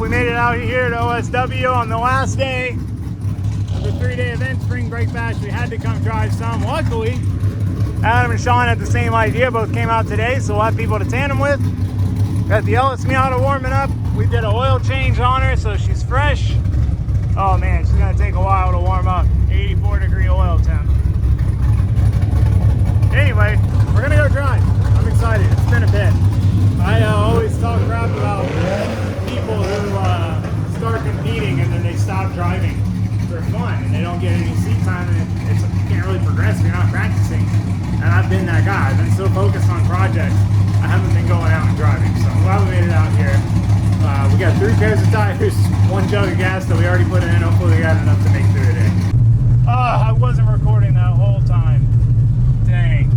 we made it out here to OSW on the last day of the 3-day event, Spring Break Bash. We had to come drive some. Luckily, Adam and Sean had the same idea, both came out today, so we'll have people to tandem with. Got the Ellis Miata warming up. We did an oil change on her, so she's fresh. Oh man, she's gonna take a while to warm up. 84-degree oil temp. Anyway, we're gonna go drive. I'm excited, it's been a bit. I always talk crap about people who start competing and then they stop driving for fun and they don't get any seat time and you can't really progress if you're not practicing. And I've been that guy. I've been so focused on projects, I haven't been going out and driving. So I'm glad we made it out here. We got 3 pairs of tires, 1 jug of gas that we already put in. Hopefully we got enough to make through today. I wasn't recording that whole time. Dang.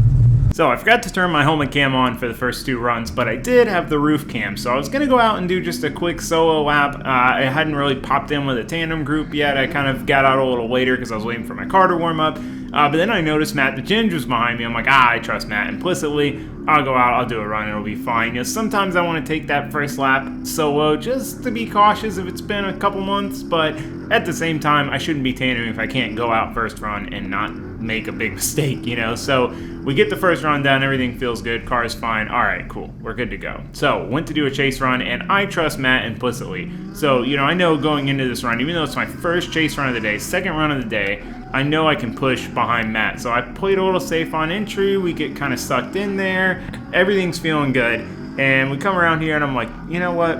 So I forgot to turn my helmet cam on for the first 2 runs, but I did have the roof cam. So I was going to go out and do just a quick solo lap. I hadn't really popped in with a tandem group yet. I kind of got out a little later because I was waiting for my car to warm up. But then I noticed Matt the Ginge was behind me. I'm like, I trust Matt implicitly. I'll go out, I'll do a run, it'll be fine. You know, sometimes I want to take that first lap solo just to be cautious if it's been a couple months, but at the same time, I shouldn't be tandeming if I can't go out first run and not make a big mistake, you know? So we get the first run done, everything feels good, car's fine, all right, cool, we're good to go. So went to do a chase run, and I trust Matt implicitly. So, you know, I know going into this run, even though it's my first chase run of the day, second run of the day, I know I can push behind Matt. So I played a little safe on entry. We get kind of sucked in there. Everything's feeling good. And we come around here and I'm like, you know what?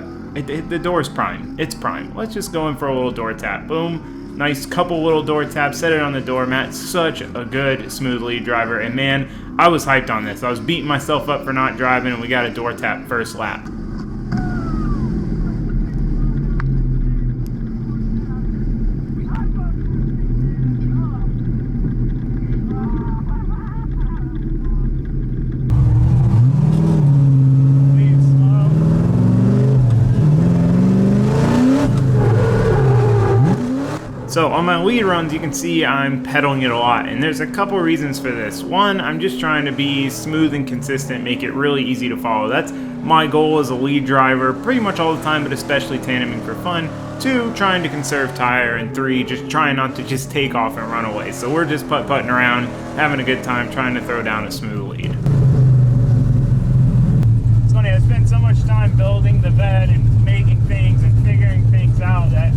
The door's prime. It's prime. Let's just go in for a little door tap. Boom. Nice couple little door taps. Set it on the door. Matt's such a good, smooth lead driver. And man, I was hyped on this. I was beating myself up for not driving, and we got a door tap first lap. So on my lead runs, you can see I'm pedaling it a lot, and there's a couple reasons for this. One, I'm just trying to be smooth and consistent, make it really easy to follow. That's my goal as a lead driver, pretty much all the time, but especially tandeming for fun. 2, trying to conserve tire, and 3, just trying not to just take off and run away. So we're just putt-putting around, having a good time, trying to throw down a smooth lead. It's funny, I spent so much time building the bed and making things and figuring things out that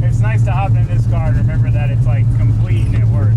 it's nice to hop in this car and remember that it's like complete and it works.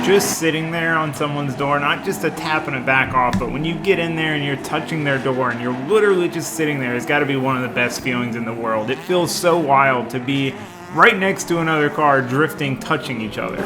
Just sitting there on someone's door, not just a tapping it back off, but when you get in there and you're touching their door and you're literally just sitting there, it's got to be one of the best feelings in the world. It feels so wild to be right next to another car, drifting, touching each other.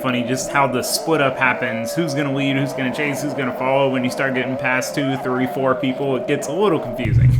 funny just how the split up happens. Who's going to lead, who's going to chase, who's going to follow. When you start getting past 2, 3, 4 people, it gets a little confusing.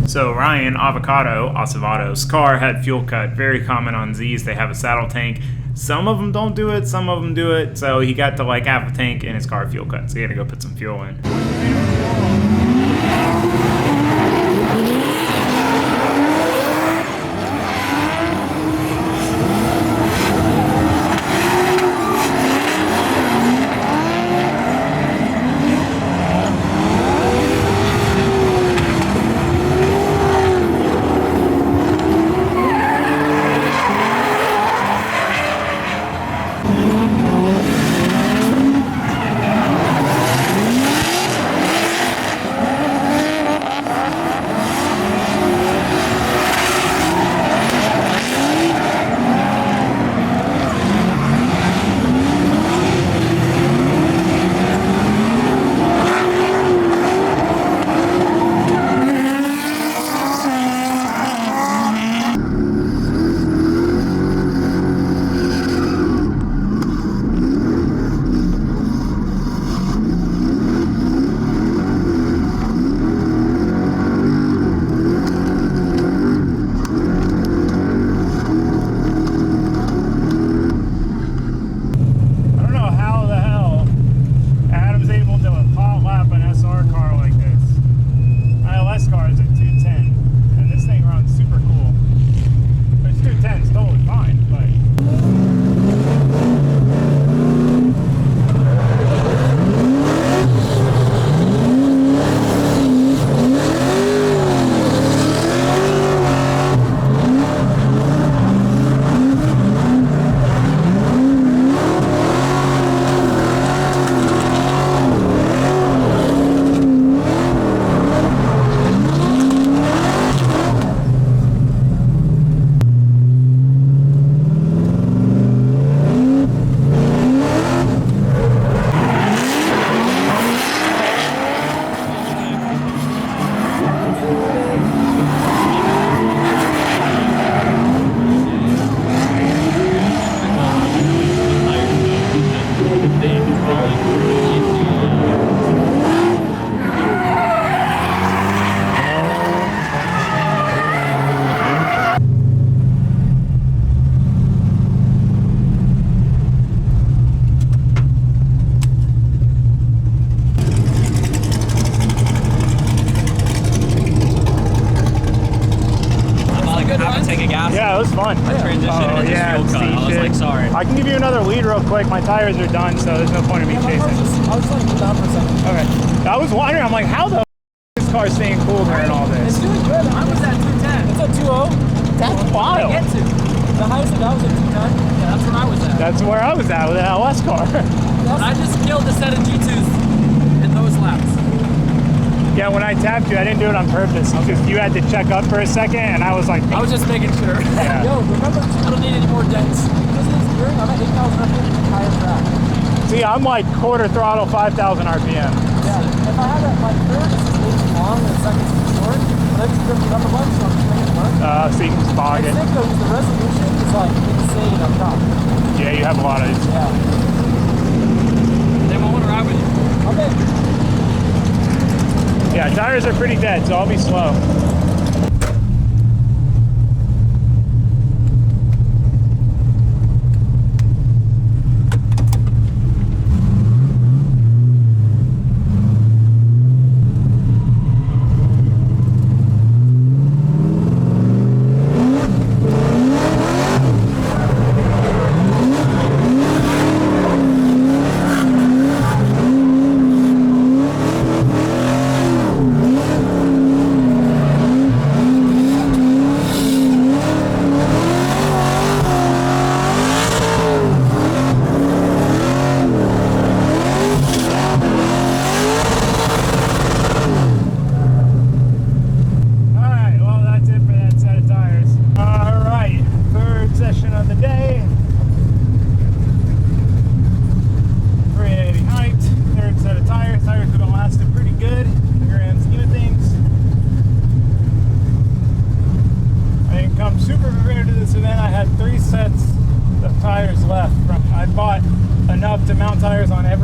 So Ryan Acevedo's car had fuel cut. Very common on Z's. They have a saddle tank. Some of them don't do it. Some of them do it. So he got to like half a tank in his car fuel cut. So he had to go put some fuel in. Yeah, it was fun. I transitioned into fuel cut. I was like, sorry. I can give you another lead real quick. My tires are done, so there's no point in me chasing. I was like down for a second. Okay. I was wondering, I'm like, how the this car staying cool during all It's this? doing good. I was at 210. It's at 2.0. That's wild. Get to. The highest it got was at 210. Yeah, that's where I was at. That's where I was at with an LS car. I just killed a set of G2s in those laps. Yeah, when I tapped you, I didn't do it on purpose because you had to check up for a second, and I was like, I was just making sure. Yeah. Yo, remember, I don't need any more dents. Because of this gearing, I'm at 8,000 RPM higher track. see, I'm like quarter throttle, 5,000 RPM. Yeah, if I had that, my third is too long and the second's too short, but I just drifted up a bunch, so I'm just making it work. So you can just bog I it. think though, the resolution is like insane up top. Yeah, you have a lot of these. Yeah. Then I want to ride with you. Okay. Yeah, tires are pretty dead, so I'll be slow.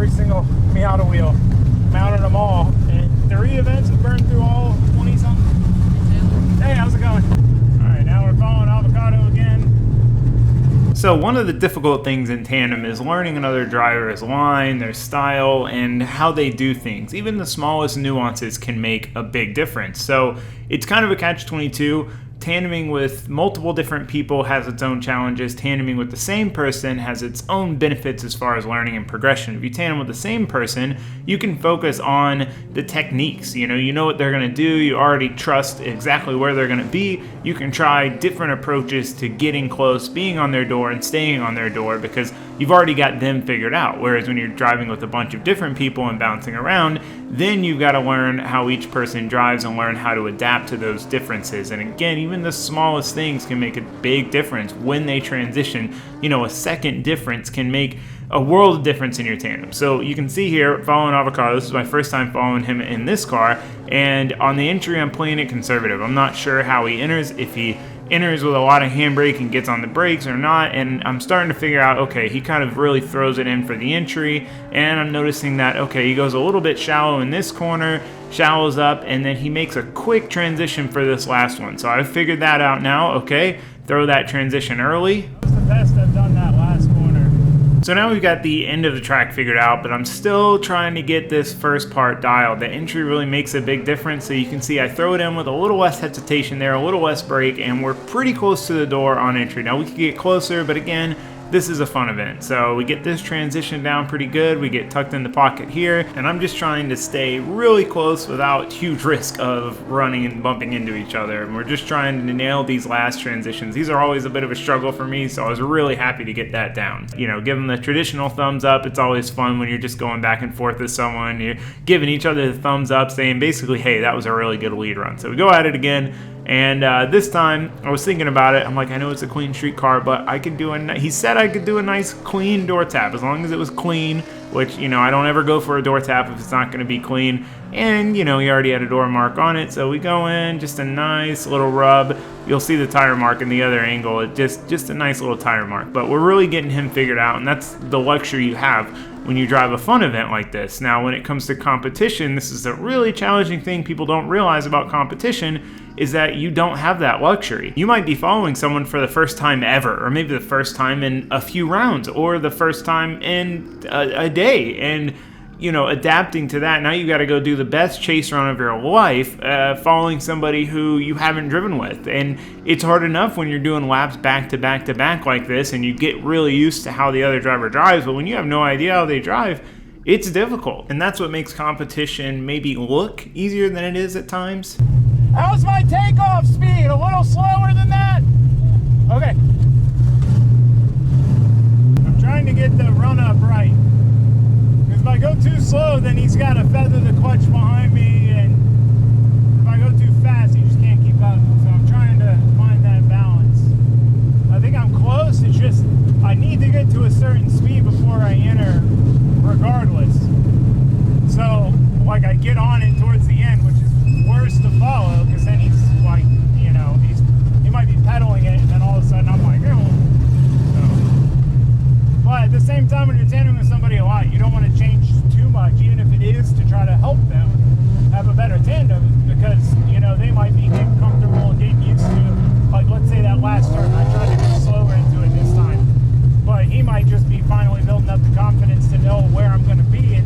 every single Miata wheel. Mounted them all, and 3 events have burned through all 20 something. Hey, how's it going? All right, now we're following Avocado again. So one of the difficult things in tandem is learning another driver's line, their style, and how they do things. Even the smallest nuances can make a big difference. So it's kind of a catch-22. Tandeming with multiple different people has its own challenges. Tandeming with the same person has its own benefits as far as learning and progression. If you tandem with the same person, you can focus on the techniques. You know what they're going to do. You already trust exactly where they're going to be. You can try different approaches to getting close, being on their door, and staying on their door because you've already got them figured out. Whereas when you're driving with a bunch of different people and bouncing around, then you've got to learn how each person drives and learn how to adapt to those differences. And again, even the smallest things can make a big difference when they transition. A second difference can make a world of difference in your tandem. So you can see here, following Avocado, this is my first time following him in this car, and on the entry I'm playing it conservative. I'm not sure how he enters, if he enters with a lot of handbrake and gets on the brakes or not, and I'm starting to figure out, okay, he kind of really throws it in for the entry, and I'm noticing that, okay, he goes a little bit shallow in this corner, shallows up, and then he makes a quick transition for this last one. So I've figured that out now, okay, throw that transition early. It's the best I've done that last corner. So now we've got the end of the track figured out, but I'm still trying to get this first part dialed. The entry really makes a big difference, so you can see I throw it in with a little less hesitation there, a little less brake, and we're pretty close to the door on entry. Now we could get closer, but again, this is a fun event. So we get this transition down pretty good, we get tucked in the pocket here, and I'm just trying to stay really close without huge risk of running and bumping into each other. And we're just trying to nail these last transitions. These are always a bit of a struggle for me, so I was really happy to get that down. Give them the traditional thumbs up. It's always fun when you're just going back and forth with someone. You're giving each other the thumbs up, saying basically, hey, that was a really good lead run. So we go at it again. And this time, I was thinking about it. I'm like, I know it's a clean street car, but I could do he said I could do a nice clean door tap as long as it was clean, which, I don't ever go for a door tap if it's not going to be clean. And, he already had a door mark on it, so we go in, just a nice little rub. You'll see the tire mark in the other angle. It just a nice little tire mark. But we're really getting him figured out, and that's the luxury you have when you drive a fun event like this. Now, when it comes to competition, this is a really challenging thing people don't realize about competition, is that you don't have that luxury. You might be following someone for the first time ever, or maybe the first time in a few rounds, or the first time in a day, and adapting to that. Now you got to go do the best chase run of your life, following somebody who you haven't driven with. And it's hard enough when you're doing laps back to back to back like this, and you get really used to how the other driver drives, but when you have no idea how they drive, it's difficult. And that's what makes competition maybe look easier than it is at times. How's my takeoff speed? A little slower than that? Okay. I'm trying to get the run up right. Because if I go too slow, then he's got to feather the clutch behind me, and if I go too fast, he just can't keep up. So I'm trying to find that balance. I think I'm close. It's just I need to get to a certain speed before I enter, regardless. So, I get on it towards the end, which is worse to follow, because then he's like, he might be pedaling it, and then all of a sudden I'm like, oh. So, but at the same time, when you're tandeming with somebody a lot, you don't want to change too much, even if it is to try to help them have a better tandem, because they might be getting comfortable and getting used to, like, let's say that last turn, I tried to go slower into it this time, but he might just be finally building up the confidence to know where I'm going to be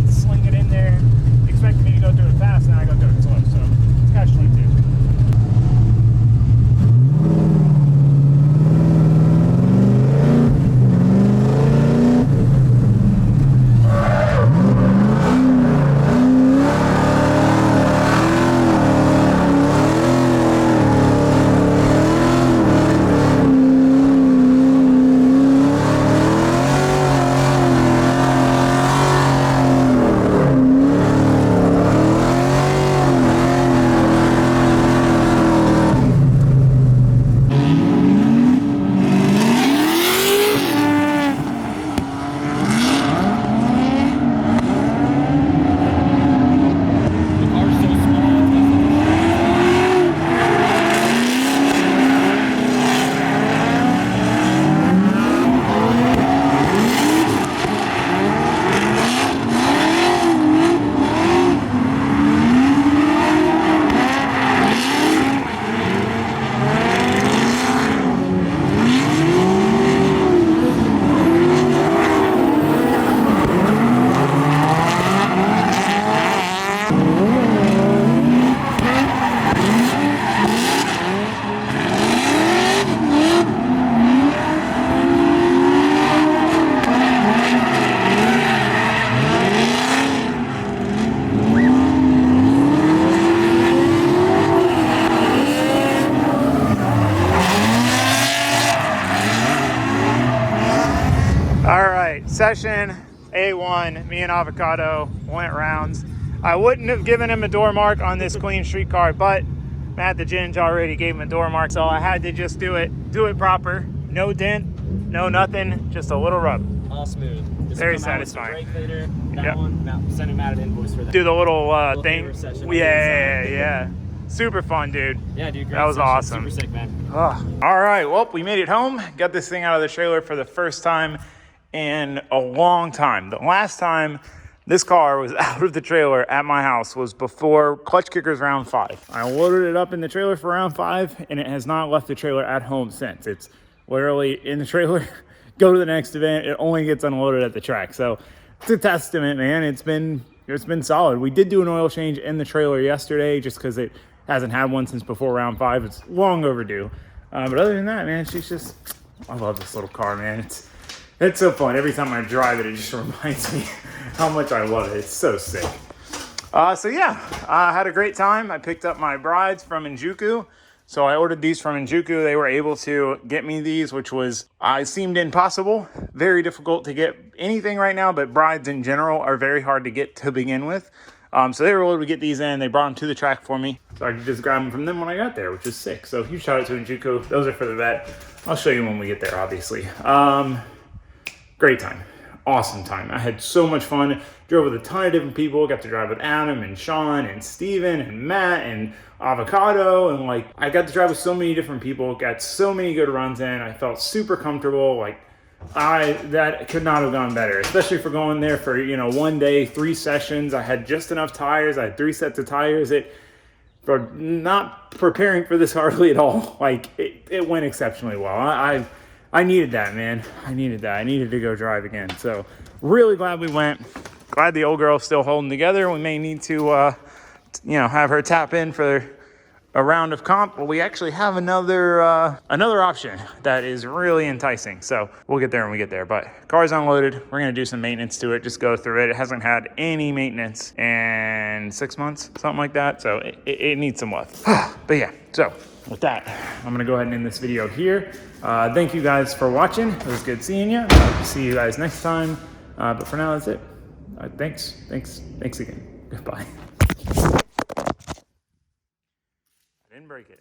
Session A1, me and Avocado went rounds. I wouldn't have given him a door mark on this clean street car, but Matt the Ginge already gave him a door mark, so I had to just do it proper. No dent, no nothing, just a little rub. All smooth. This Very will come out with some satisfying. brake later. That Yep. one, sending Matt an invoice for that. Do the little thing. favor session on the Yeah, inside. yeah. Super fun, dude. Yeah, dude. Great That was session. awesome. Super sick, man. All right, well, we made it home. Got this thing out of the trailer for the first time in a long time. The last time this car was out of the trailer at my house was before Clutch Kickers round 5. I loaded it up in the trailer for round 5, and it has not left the trailer at home since. It's literally in the trailer, go to the next event, it only gets unloaded at the track. So it's a testament, man. It's been solid. We did do an oil change in the trailer yesterday just because it hasn't had one since before round 5. It's long overdue. But other than that, man, I love this little car, man. It's so fun. Every time I drive it, it just reminds me how much I love it. It's so sick. So yeah, I had a great time. I picked up my brides from Injuku. So I ordered these from Injuku. They were able to get me these, which seemed impossible. Very difficult to get anything right now, but brides in general are very hard to get to begin with. So they were able to get these in. They brought them to the track for me. So I could just grab them from them when I got there, which is sick. So huge shout out to Injuku. Those are for the vet. I'll show you when we get there, obviously. Great time. Awesome time. I had so much fun. Drove with a ton of different people. Got to drive with Adam and Sean and Steven and Matt and Avocado. And I got to drive with so many different people. Got so many good runs in. I felt super comfortable. That could not have gone better, especially for going there for, 1 day, 3 sessions. I had just enough tires. I had 3 sets of tires. For not preparing for this hardly at all. It went exceptionally well. I needed that, man. I needed that. I needed to go drive again. So really glad we went. Glad the old girl's still holding together. We may need to, have her tap in for a round of comp. Well, we actually have another option that is really enticing. So we'll get there when we get there. But car's unloaded. We're going to do some maintenance to it. Just go through it. It hasn't had any maintenance in 6 months, something like that. So it needs some love. But yeah, so with that, I'm going to go ahead and end this video here. Thank you guys for watching. It was good seeing you. See you guys next time. But for now, that's it. Thanks again. Goodbye. I didn't break it.